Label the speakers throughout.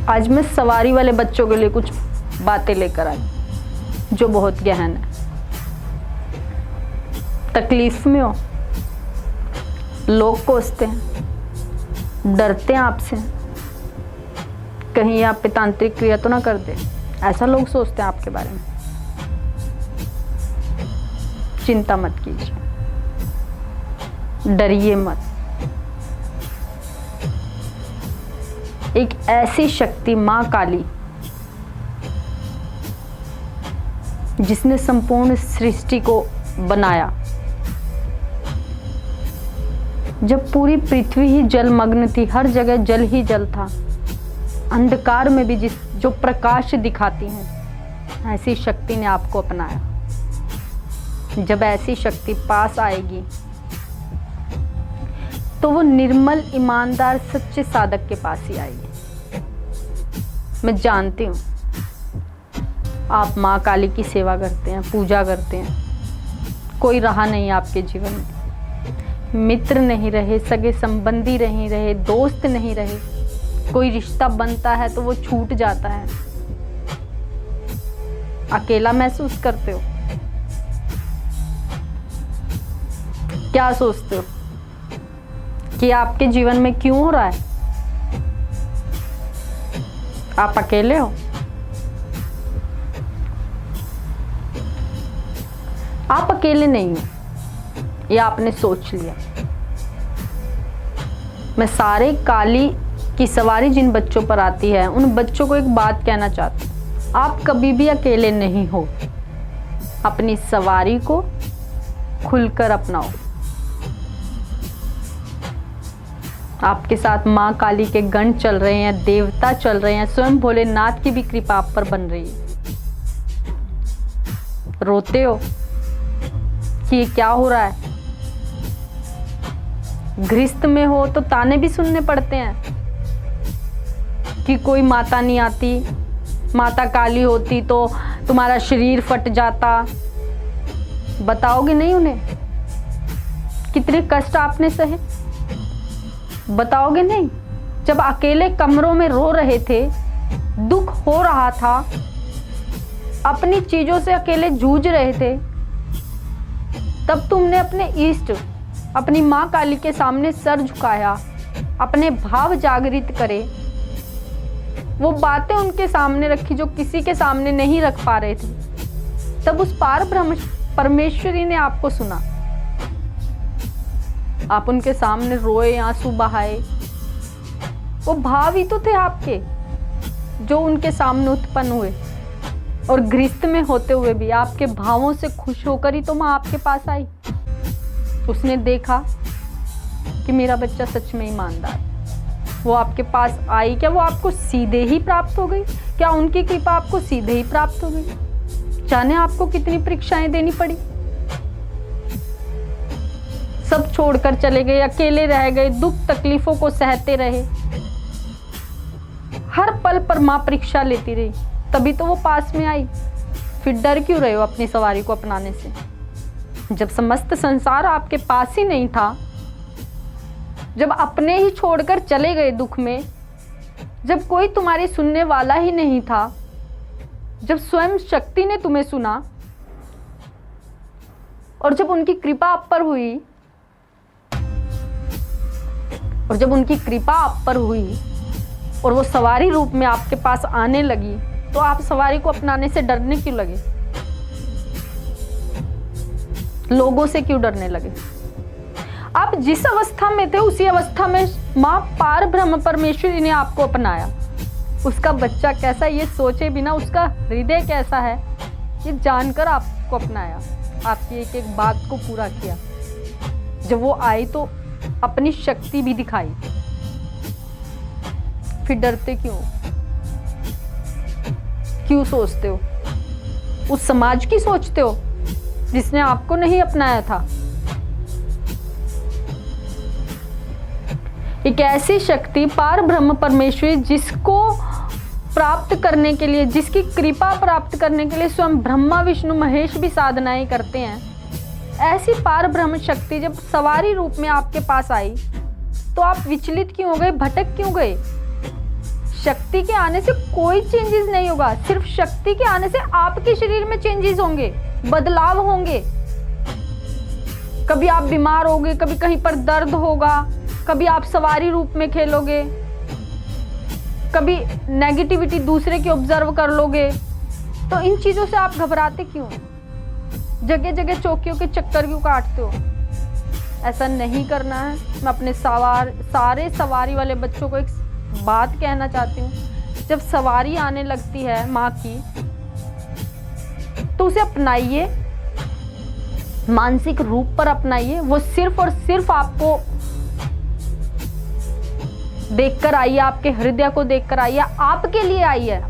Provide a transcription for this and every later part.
Speaker 1: आज मैं सवारी वाले बच्चों के लिए कुछ बातें लेकर आई जो बहुत गहन है। तकलीफ में हो, लोग कोसते हैं, डरते हैं आपसे, कहीं आप पे तांत्रिक क्रिया तो ना कर दे, ऐसा लोग सोचते हैं आपके बारे में। चिंता मत कीजिए, डरिए मत। एक ऐसी शक्ति मां काली जिसने संपूर्ण सृष्टि को बनाया, जब पूरी पृथ्वी ही जलमग्न थी, हर जगह जल ही जल था, अंधकार में भी जो प्रकाश दिखाती है, ऐसी शक्ति ने आपको अपनाया। जब ऐसी शक्ति पास आएगी तो वो निर्मल, ईमानदार, सच्चे साधक के पास ही आएगी। मैं जानती हूँ आप माँ काली की सेवा करते हैं, पूजा करते हैं, कोई रहा नहीं आपके जीवन में, मित्र नहीं रहे, सगे संबंधी नहीं रहे, दोस्त नहीं रहे, कोई रिश्ता बनता है तो वो छूट जाता है, अकेला महसूस करते हो। क्या सोचते हो कि आपके जीवन में क्यों हो रहा है? आप अकेले हो? आप अकेले नहीं हो, ये आपने सोच लिया। मैं सारे काली की सवारी जिन बच्चों पर आती है, उन बच्चों को एक बात कहना चाहती हूँ, आप कभी भी अकेले नहीं हो। अपनी सवारी को खुलकर अपनाओ। आपके साथ माँ काली के गण चल रहे हैं, देवता चल रहे हैं, स्वयं भोलेनाथ की भी कृपा आप पर बन रही है। रोते हो कि ये क्या हो रहा है? गृहस्थ में हो तो ताने भी सुनने पड़ते हैं कि कोई माता नहीं आती, माता काली होती तो तुम्हारा शरीर फट जाता। बताओगे नहीं उन्हें कितने कष्ट आपने सहे? बताओगे नहीं? जब अकेले कमरों में रो रहे थे, दुख हो रहा था, अपनी चीजों से अकेले जूझ रहे थे, तब तुमने अपने इष्ट, अपनी माँ काली के सामने सर झुकाया, अपने भाव जागृत करे, वो बातें उनके सामने रखी जो किसी के सामने नहीं रख पा रहे थे। तब उस पार ब्रह्म परमेश्वरी ने आपको सुना। आप उनके सामने रोए, आंसू बहाए। वो भाव ही तो थे आपके जो उनके सामने उत्पन्न हुए। और गृहस्थ में होते हुए भी आपके भावों से खुश होकर ही तो माँ आपके पास आई। उसने देखा कि मेरा बच्चा सच में ईमानदार, वो आपके पास आई। क्या वो आपको सीधे ही प्राप्त हो गई? क्या उनकी कृपा आपको सीधे ही प्राप्त हो गई? जाने आपको कितनी परीक्षाएं देनी पड़ी। सब छोड़कर चले गए, अकेले रह गए, दुख तकलीफों को सहते रहे, हर पल पर माँ परीक्षा लेती रही, तभी तो वो पास में आई। फिर डर क्यों रहे हो अपनी सवारी को अपनाने से? जब समस्त संसार आपके पास ही नहीं था, जब अपने ही छोड़कर चले गए दुख में, जब कोई तुम्हारी सुनने वाला ही नहीं था, जब स्वयं शक्ति ने तुम्हें सुना और जब उनकी कृपा आप पर हुई, और वो सवारी रूप में आपके पास आने लगी, तो आप सवारी को अपनाने से डरने क्यों लगे? लोगों से क्यों डरने लगे? आप जिस अवस्था में थे उसी अवस्था में माँ पार ब्रह्म परमेश्वरी ने आपको अपनाया। उसका बच्चा कैसा, ये सोचे बिना उसका हृदय कैसा है, ये जानकर आपको अपनाया, आपकी एक एक बात को पूरा किया। जब वो आई तो अपनी शक्ति भी दिखाई। फिर डरते क्यों सोचते हो? उस समाज की सोचते हो जिसने आपको नहीं अपनाया था। एक ऐसी शक्ति पार ब्रह्म परमेश्वरी जिसको प्राप्त करने के लिए, जिसकी कृपा प्राप्त करने के लिए स्वयं ब्रह्मा विष्णु महेश भी साधनाएं करते हैं, ऐसी पार ब्रह्म शक्ति जब सवारी रूप में आपके पास आई तो आप विचलित क्यों हो गए, भटक क्यों गए? शक्ति के आने से कोई चेंजेस नहीं होगा, सिर्फ शक्ति के आने से आपके शरीर में चेंजेस होंगे, बदलाव होंगे। कभी आप बीमार होगे, कभी कहीं पर दर्द होगा, कभी आप सवारी रूप में खेलोगे, कभी नेगेटिविटी दूसरे की ऑब्जर्व कर लोगे। तो इन चीजों से आप घबराते क्यों? जगह जगह चौकियों के चक्कर क्यों काटते हो? ऐसा नहीं करना है। मैं अपने सारे सवारी वाले बच्चों को एक बात कहना चाहती हूँ, जब सवारी आने लगती है माँ की, तो उसे अपनाइए, मानसिक रूप पर अपनाइए। वो सिर्फ और सिर्फ आपको देखकर आई है, आपके हृदय को देखकर आई है, आपके लिए आई है,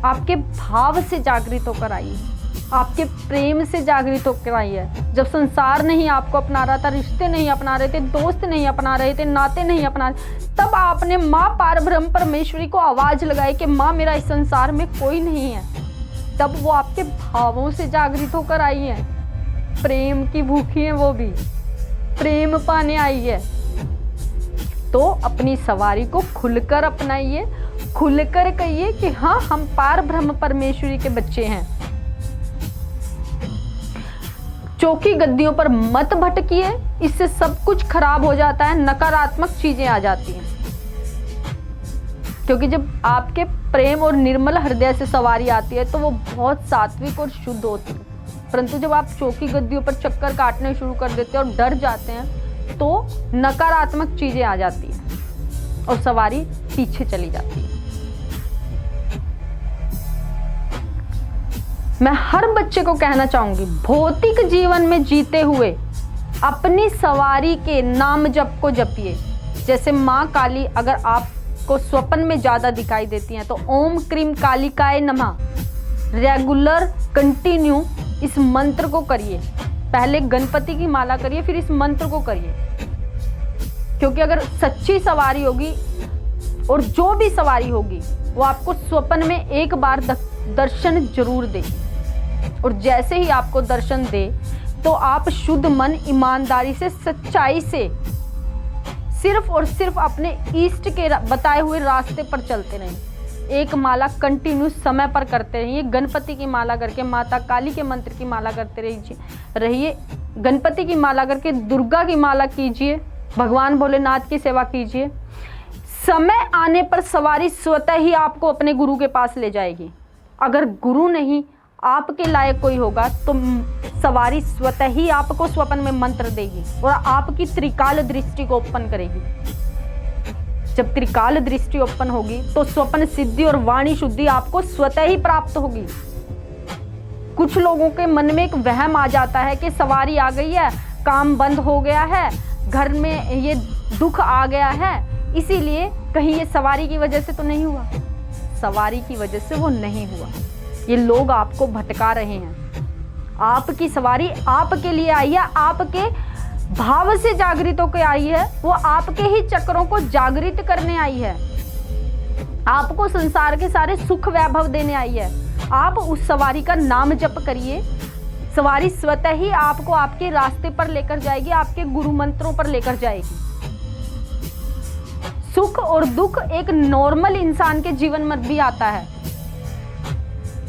Speaker 1: आपके भाव से जागृत होकर आई है, आपके प्रेम से जागृत होकर आई है। जब संसार नहीं आपको अपना रहा था, रिश्ते नहीं अपना रहे थे, दोस्त नहीं अपना रहे थे, नाते नहीं अपना रहे, तब आपने माँ पारब्रह्म परमेश्वरी को आवाज लगाई कि माँ मेरा इस संसार में कोई नहीं है। तब वो आपके भावों से जागृत होकर आई है। प्रेम की भूखी है, वो भी प्रेम पाने आई है। तो अपनी सवारी को खुलकर अपनाइए, खुलकर कहिए कि हाँ, हम पारब्रह्म परमेश्वरी के बच्चे हैं। चौकी गद्दियों पर मत भटकिए, इससे सब कुछ खराब हो जाता है, नकारात्मक चीजें आ जाती हैं। क्योंकि जब आपके प्रेम और निर्मल हृदय से सवारी आती है तो वो बहुत सात्विक और शुद्ध होती है। परंतु जब आप चौकी गद्दियों पर चक्कर काटने शुरू कर देते हैं और डर जाते हैं तो नकारात्मक चीजें आ जाती हैं और सवारी पीछे चली जाती है। मैं हर बच्चे को कहना चाहूंगी, भौतिक जीवन में जीते हुए अपनी सवारी के नाम जप को जपिए। जैसे माँ काली अगर आपको स्वप्न में ज्यादा दिखाई देती हैं तो ओम क्रीम कालिकाय नमः रेगुलर कंटिन्यू इस मंत्र को करिए। पहले गणपति की माला करिए, फिर इस मंत्र को करिए। क्योंकि अगर सच्ची सवारी होगी और जो भी सवारी होगी वो आपको स्वप्न में एक बार दर्शन जरूर देगी। और जैसे ही आपको दर्शन दे तो आप शुद्ध मन, ईमानदारी से, सच्चाई से सिर्फ और सिर्फ अपने इष्ट के बताए हुए रास्ते पर चलते रहें। एक माला कंटिन्यू समय पर करते रहिए। गणपति की माला करके, माता काली के मंत्र की माला करते रहिए। गणपति की माला करके दुर्गा की माला कीजिए, भगवान भोलेनाथ की सेवा कीजिए। समय आने पर सवारी स्वतः ही आपको अपने गुरु के पास ले जाएगी। अगर गुरु नहीं आपके लायक कोई होगा तो सवारी स्वतः ही आपको स्वप्न में मंत्र देगी और आपकी त्रिकाल दृष्टि को ओपन करेगी। जब त्रिकाल दृष्टि ओपन होगी तो स्वप्न सिद्धि और वाणी शुद्धि आपको स्वतः ही प्राप्त होगी। कुछ लोगों के मन में एक वहम आ जाता है कि सवारी आ गई है, काम बंद हो गया है, घर में ये दुख आ गया है, इसीलिए कहीं ये सवारी की वजह से तो नहीं हुआ। सवारी की वजह से वो नहीं हुआ, ये लोग आपको भटका रहे हैं। आपकी सवारी आपके लिए आई है, आपके भाव से जागृत होकर आई है, वो आपके ही चक्रों को जागृत करने आई है, आपको संसार के सारे सुख वैभव देने आई है। आप उस सवारी का नाम जप करिए, सवारी स्वतः ही आपको आपके रास्ते पर लेकर जाएगी, आपके गुरु मंत्रों पर लेकर जाएगी। सुख और दुख एक नॉर्मल इंसान के जीवन में भी आता है।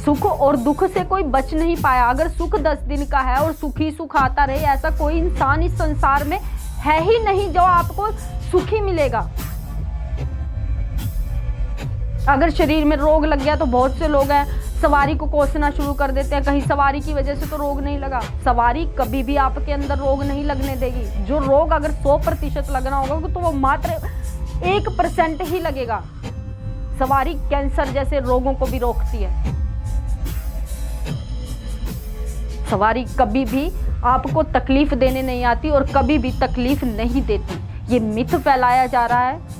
Speaker 1: सुख और दुख से कोई बच नहीं पाया। अगर सुख 10 दिन का है और सुखी सुख आता रहे, ऐसा कोई इंसान इस संसार में है ही नहीं जो आपको सुखी मिलेगा। अगर शरीर में रोग लग गया तो बहुत से लोग हैं सवारी को कोसना शुरू कर देते हैं, कहीं सवारी की वजह से तो रोग नहीं लगा। सवारी कभी भी आपके अंदर रोग नहीं लगने देगी। जो रोग अगर 100% लगना होगा तो वो मात्र 1% ही लगेगा। सवारी कैंसर जैसे रोगों को भी रोकती है। सवारी कभी भी आपको तकलीफ देने नहीं आती और कभी भी तकलीफ नहीं देती। ये मिथ फैलाया जा रहा है।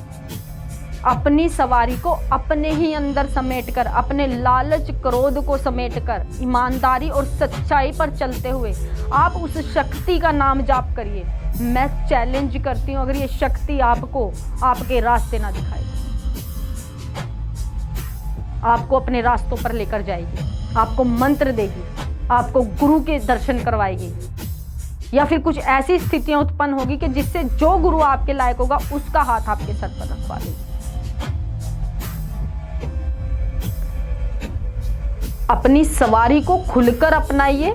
Speaker 1: अपनी सवारी को अपने ही अंदर समेटकर, अपने लालच क्रोध को समेटकर, ईमानदारी और सच्चाई पर चलते हुए आप उस शक्ति का नाम जाप करिए। मैं चैलेंज करती हूँ, अगर ये शक्ति आपको आपके रास्ते ना दिखाए, आपको अपने रास्तों पर लेकर जाएगी, आपको मंत्र देगी, आपको गुरु के दर्शन करवाएगी, या फिर कुछ ऐसी स्थितियां उत्पन्न होगी कि जिससे जो गुरु आपके लायक होगा उसका हाथ आपके सर पर रखवा देगी। अपनी सवारी को खुलकर अपनाइए।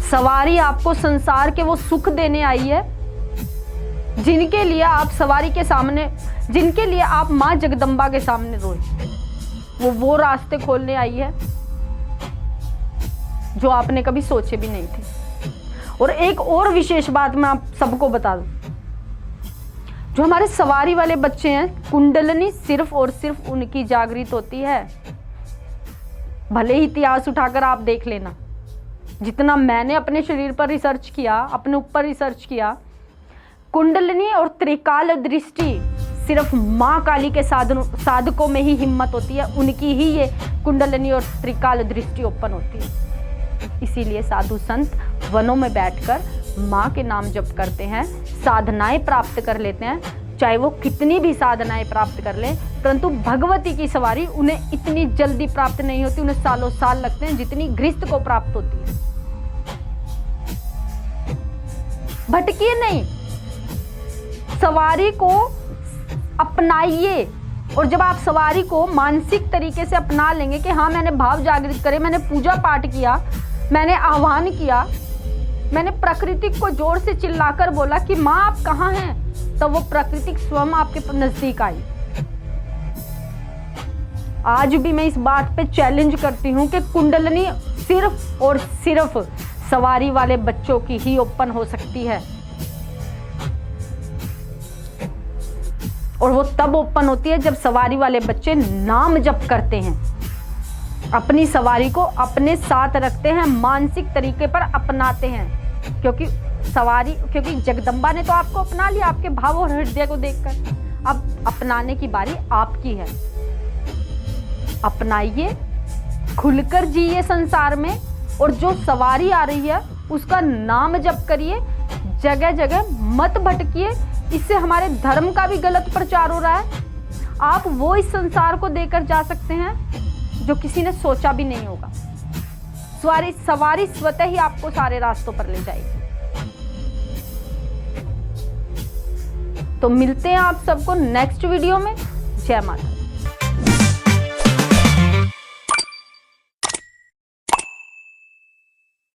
Speaker 1: सवारी आपको संसार के वो सुख देने आई है जिनके लिए आप सवारी के सामने, जिनके लिए आप माँ जगदम्बा के सामने रोए। वो रास्ते खोलने आई है जो आपने कभी सोचे भी नहीं थे। और एक और विशेष बात मैं आप सबको बता दूं, जो हमारे सवारी वाले बच्चे हैं, कुंडलनी सिर्फ और सिर्फ उनकी जागृत होती है। भले ही इतिहास उठाकर आप देख लेना, जितना मैंने अपने शरीर पर रिसर्च किया, अपने ऊपर रिसर्च किया, कुंडलिनी और त्रिकाल दृष्टि सिर्फ माँ काली के साधकों में ही हिम्मत होती है, उनकी ही ये कुंडलिनी और त्रिकाल दृष्टि ओपन होती है। इसीलिए साधु संत वनों में बैठकर माँ के नाम जप करते हैं, साधनाएं प्राप्त कर लेते हैं, चाहे वो कितनी भी साधनाएं प्राप्त कर लें, परंतु भगवती की सवारी उन्हें इतनी जल्दी प्राप्त नहीं होती, उन्हें सालों साल लगते हैं जितनी गृहस्थ को प्राप्त होती है। भटकिए नहीं, सवारी को अपनाइए। और जब आप सवारी को मानसिक तरीके से अपना लेंगे कि हाँ मैंने भाव जागृत करे, मैंने पूजा पाठ किया, मैंने आह्वान किया, मैंने प्रकृति को जोर से चिल्लाकर बोला कि माँ आप कहाँ हैं, तो वो प्रकृति स्वयं आपके नजदीक आई। आज भी मैं इस बात पे चैलेंज करती हूँ कि कुंडलिनी सिर्फ और सिर्फ सवारी वाले बच्चों की ही ओपन हो सकती है, और वो तब ओपन होती है जब सवारी वाले बच्चे नाम जप करते हैं, अपनी सवारी को अपने साथ रखते हैं, मानसिक तरीके पर अपनाते हैं। क्योंकि जगदम्बा ने तो आपको अपना लिया आपके भाव और हृदय को देखकर, अब अपनाने की बारी आपकी है। अपनाइए, खुलकर जिए संसार में, और जो सवारी आ रही है उसका नाम जप करिए, जगह जगह मत भटकिए। इससे हमारे धर्म का भी गलत प्रचार हो रहा है। आप वो इस संसार को देकर जा सकते हैं जो किसी ने सोचा भी नहीं होगा। सवारी स्वतः ही आपको सारे रास्तों पर ले जाएगी। तो मिलते हैं आप सबको नेक्स्ट वीडियो में। जय माता।